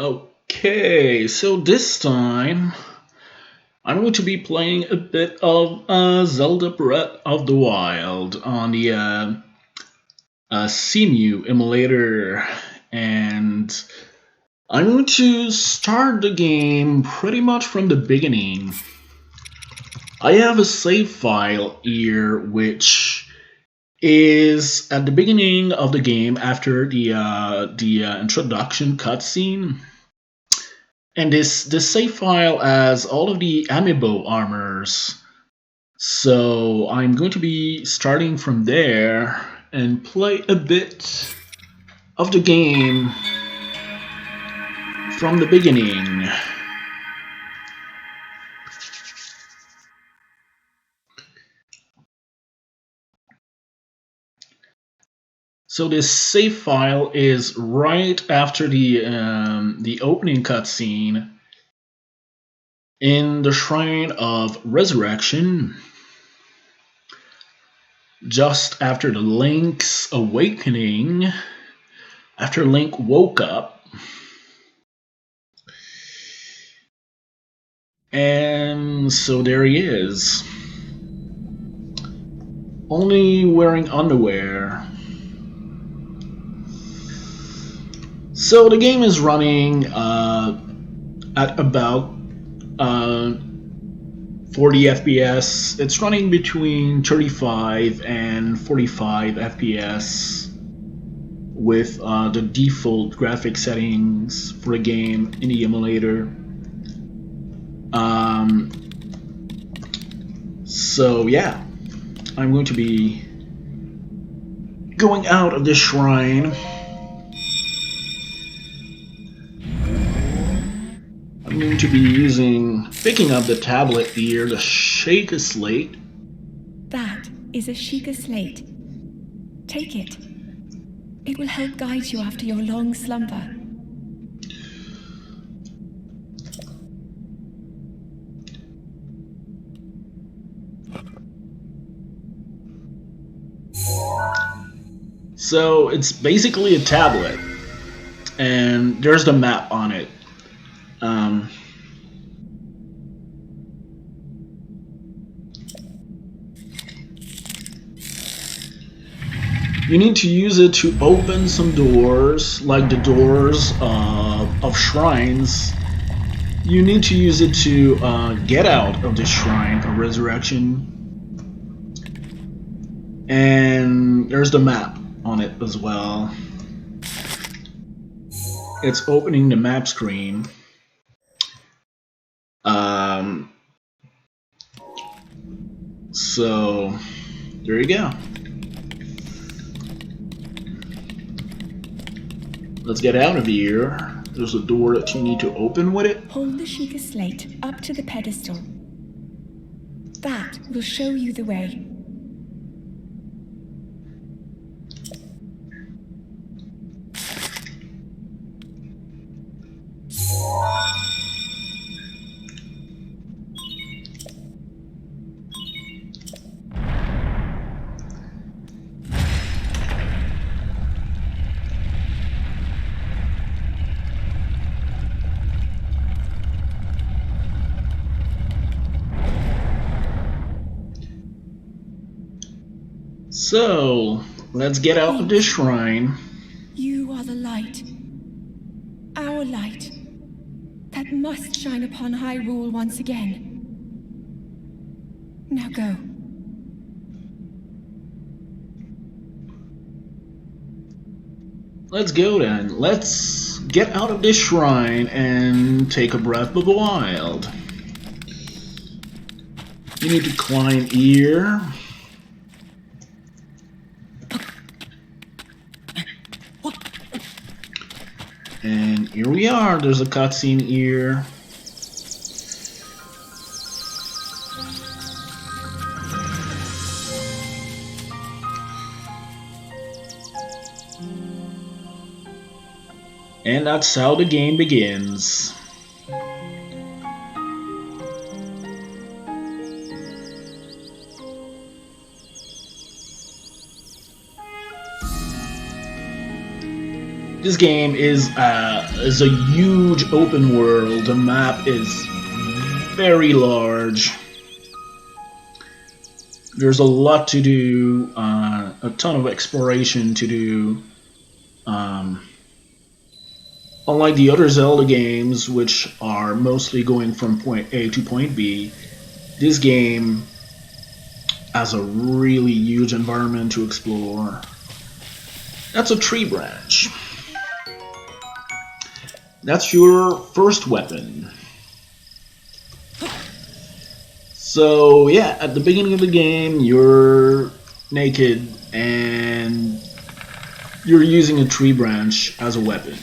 Okay, so this time I'm going to be playing a bit of Zelda Breath of the Wild on the Cemu emulator, and I'm going to start the game pretty much from the beginning. I have a save file here which is at the beginning of the game after the introduction cutscene. And this save file has all of the amiibo armors. So I'm going to be starting from there and play a bit of the game from the beginning. So this save file is right after the opening cutscene in the Shrine of Resurrection, just after the Link's awakening, after Link woke up. And so there he is. Only wearing underwear. So the game is running at about 40 FPS. It's running between 35 and 45 FPS with the default graphic settings for the game in the emulator. So yeah, I'm going to be going out of this shrine. I'm going to be picking up the tablet here, the Sheikah Slate. That is a Sheikah Slate. Take it. It will help guide you after your long slumber. So it's basically a tablet, and there's the map on it. You need to use it to open some doors, like the doors of shrines. You need to use it to get out of the Shrine of Resurrection. And there's the map on it as well. It's opening the map screen. So there you go. Let's get out of here. There's a door that you need to open with it. Hold the Sheikah Slate up to the pedestal. That will show you the way. So, let's get out of this shrine. You are the light. Our light. That must shine upon Hyrule once again. Now go. Let's go then. Let's get out of this shrine and take a breath of the wild. You need to climb here. And here we are. There's a cutscene here. And that's how the game begins. This game is a huge open world. The map is very large. There's a lot to do, a ton of exploration to do. Um, Unlike the other Zelda games, which are mostly going from point A to point B, this game has a really huge environment to explore. That's a tree branch. That's your first weapon. So yeah, at the beginning of the game, you're naked and you're using a tree branch as a weapon.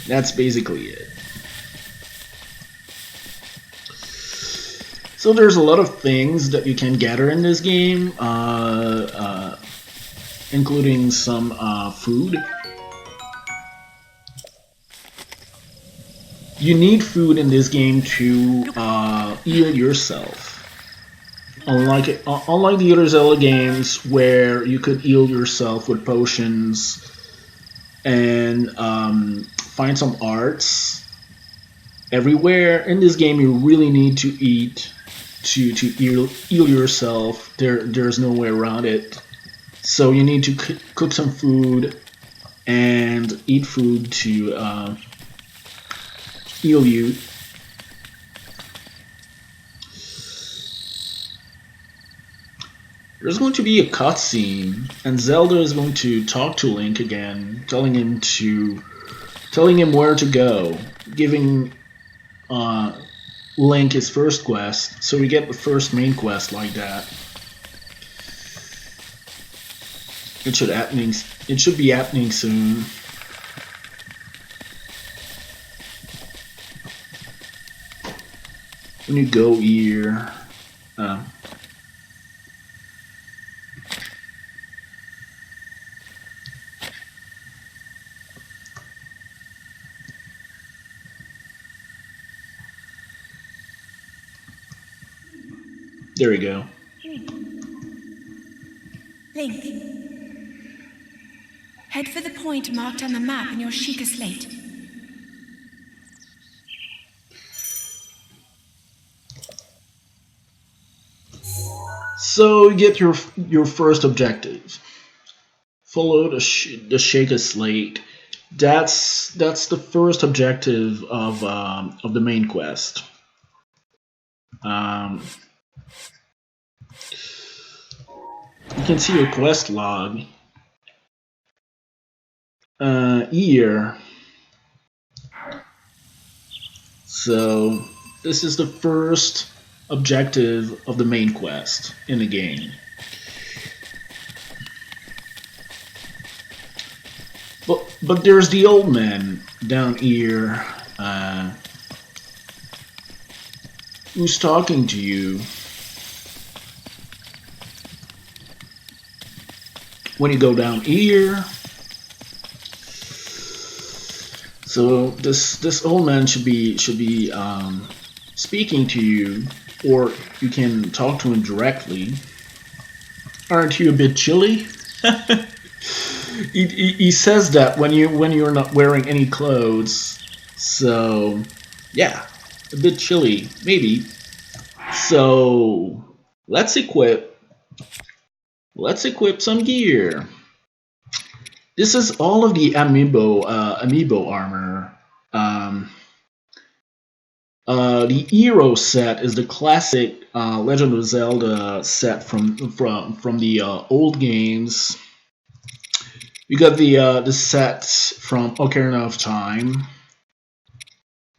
That's basically it. So there's a lot of things that you can gather in this game, including some food. You need food in this game to heal yourself. Unlike the other Zelda games where you could heal yourself with potions and find some arts everywhere, in this game you really need to eat to heal yourself. There's no way around it. So you need to cook some food and eat food to heal you. There's going to be a cutscene, and Zelda is going to talk to Link again, telling him where to go, giving Link his first quest. So we get the first main quest like that. It should be happening soon. When you go here, there we go. Link. Head for the point marked on the map in your Sheikah slate. So you get your first objective. Follow the Sheikah slate. That's the first objective of the main quest. You can see your quest log here. So this is the first objective of the main quest in the game. But there's the old man down here who's talking to you. When you go down here, so this old man should be speaking to you, or you can talk to him directly. Aren't you a bit chilly? He says that when you're not wearing any clothes. So yeah, a bit chilly maybe. So let's equip some gear. This is all of the amiibo armor. The hero set is the classic Legend of Zelda set from the old games. You got the set from Ocarina of Time.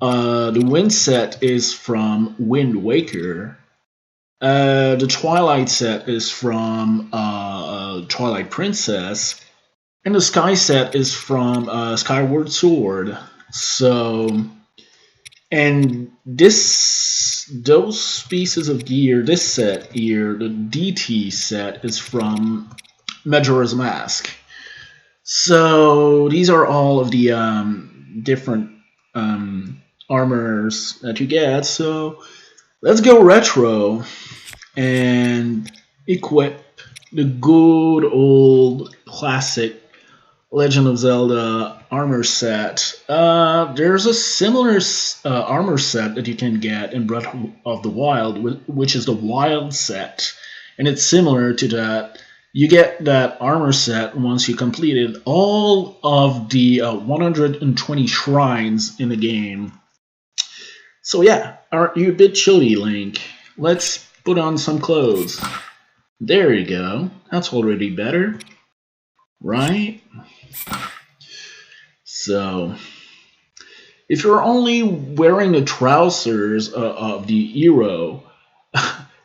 The Wind set is from Wind Waker. The Twilight set is from Twilight Princess, and the Sky set is from Skyward Sword. So, and those pieces of gear, this set here, the DT set, is from Majora's Mask. So these are all of the different armors that you get. So let's go retro and equip the good old classic Legend of Zelda armor set. There's a similar armor set that you can get in Breath of the Wild, which is the Wild set, and it's similar to that. You get that armor set once you completed all of the 120 shrines in the game. So yeah, aren't you a bit chilly, Link? Let's put on some clothes. There you go. That's already better, right? So, if you're only wearing the trousers of the hero,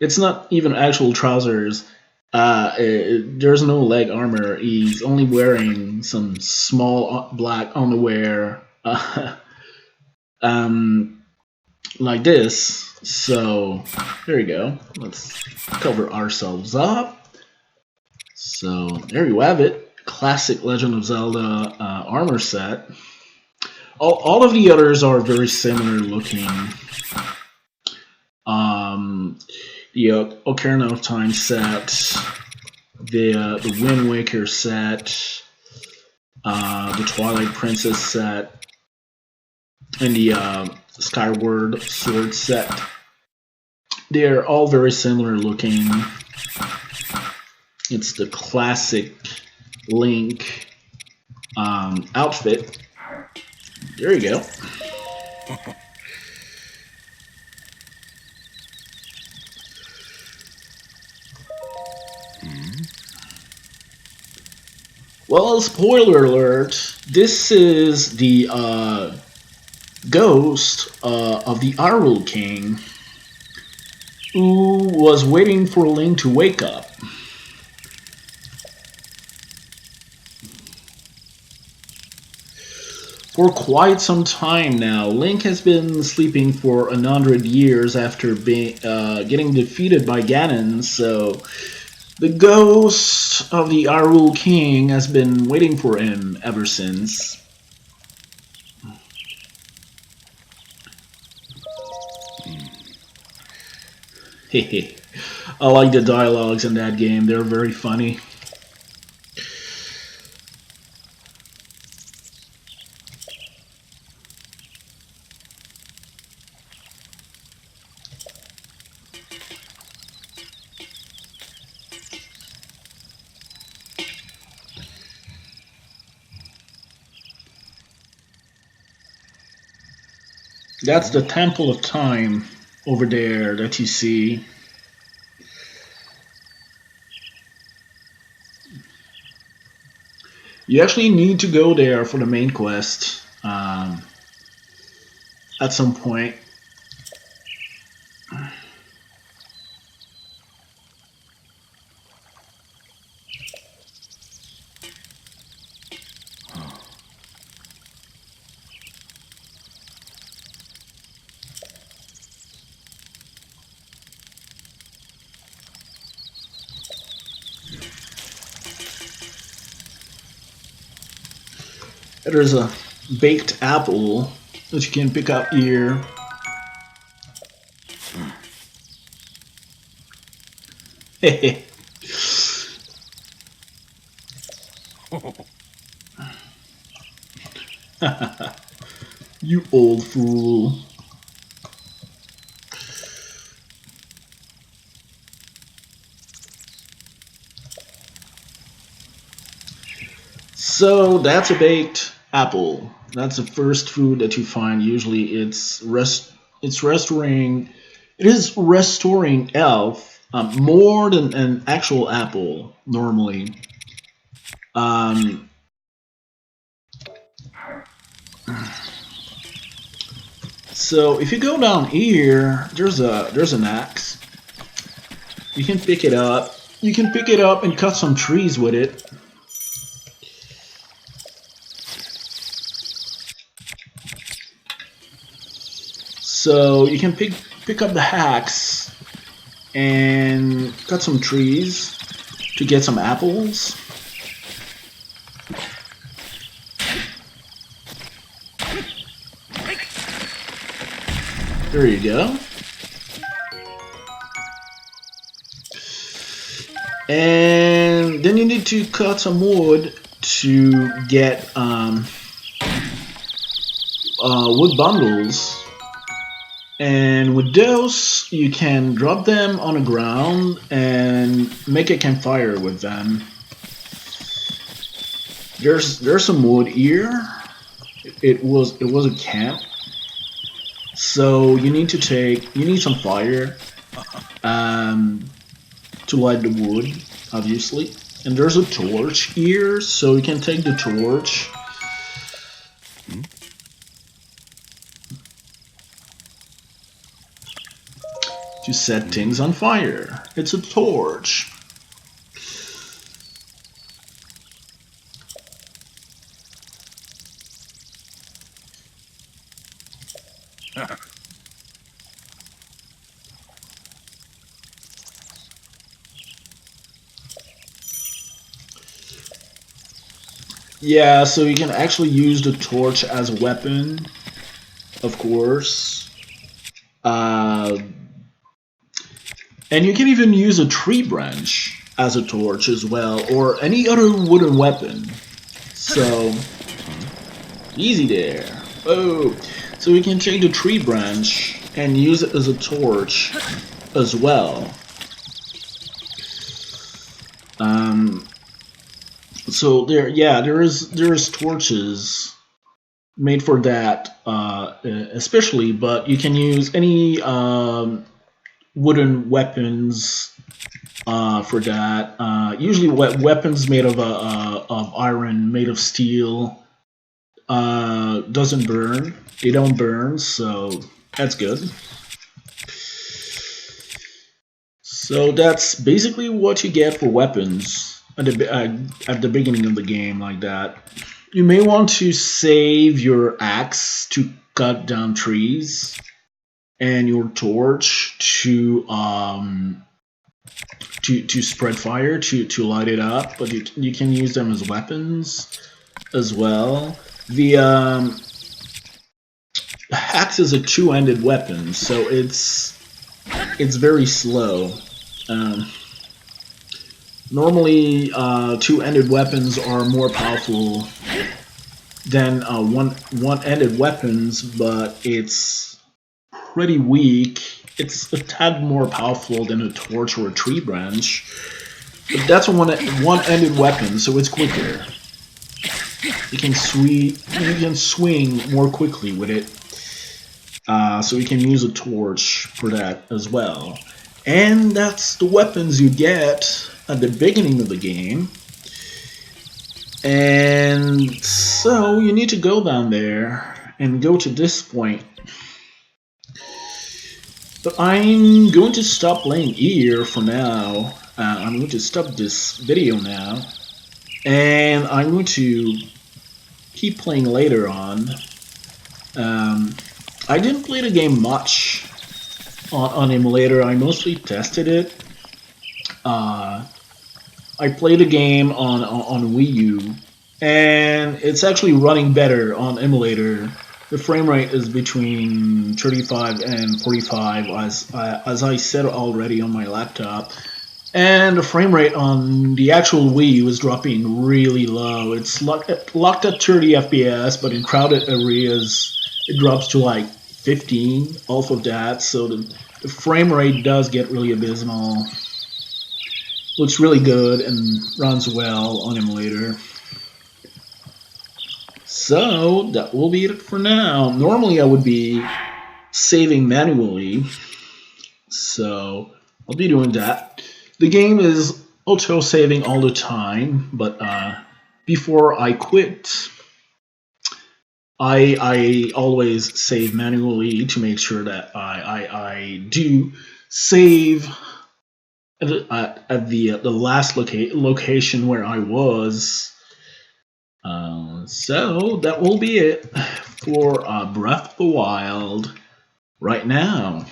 it's not even actual trousers. There's no leg armor. He's only wearing some small black underwear, um, like this. So there you go. Let's cover ourselves up. So there you have it. Classic Legend of Zelda armor set. All of the others are very similar looking. The Ocarina of Time set, the Wind Waker set, the Twilight Princess set, and the Skyward Sword set. They're all very similar looking. It's the classic Link outfit. There you go. Well, spoiler alert, this is the ghost of the Hyrule King who was waiting for Link to wake up. For quite some time now, Link has been sleeping for 100 years after getting defeated by Ganon, so the ghost of the Hyrule King has been waiting for him ever since. Hehe. I like the dialogues in that game, they're very funny. That's the Temple of Time over there that you see. You actually need to go there for the main quest at some point. There's a baked apple that you can pick up here. Hehe. You old fool. So that's a baked apple. That's the first food that you find. Usually it's restoring. It is restoring health more than an actual apple normally. So if you go down here, there's an axe. You can pick it up. You can pick it up and cut some trees with it. So you can pick up the axe and cut some trees to get some apples. There you go. And then you need to cut some wood to get wood bundles, and with those you can drop them on the ground and make a campfire with them. There's some wood here. It was a camp, so you need some fire to light the wood, obviously. And there's a torch here, so you can take the torch. To set things on fire. It's a torch. Yeah, so you can actually use the torch as a weapon, of course. And you can even use a tree branch as a torch as well, or any other wooden weapon. So, easy there. Oh, so we can take the tree branch and use it as a torch as well. So there's torches made for that, especially. But you can use any wooden weapons for that. Usually, weapons made of iron, made of steel, doesn't burn. They don't burn, so that's good. So that's basically what you get for weapons at the beginning of the game, like that. You may want to save your axe to cut down trees, and your torch to spread fire, to light it up. But you can use them as weapons as well. The axe is a two-handed weapon, so it's very slow. Normally, two-handed weapons are more powerful than one-handed weapons, but it's pretty weak. It's a tad more powerful than a torch or a tree branch, but that's a one-handed weapon, so it's quicker. You can swing more quickly with it, so you can use a torch for that as well. And that's the weapons you get at the beginning of the game. And so you need to go down there and go to this point. But I'm going to stop playing here for now. I'm going to stop this video now. And I'm going to keep playing later on. I didn't play the game much on Emulator. I mostly tested it. I played the game on Wii U, and it's actually running better on Emulator. The frame rate is between 35 and 45, as I said already on my laptop. And the frame rate on the actual Wii U is dropping really low. It's locked at 30 FPS, but in crowded areas it drops to like 15 off of that. So the frame rate does get really abysmal. Looks really good and runs well on Emulator. So that will be it for now. Normally I would be saving manually, so I'll be doing that. The game is auto-saving all the time, but before I quit, I always save manually to make sure that I do save at the last location where I was. So that will be it for Breath of the Wild right now.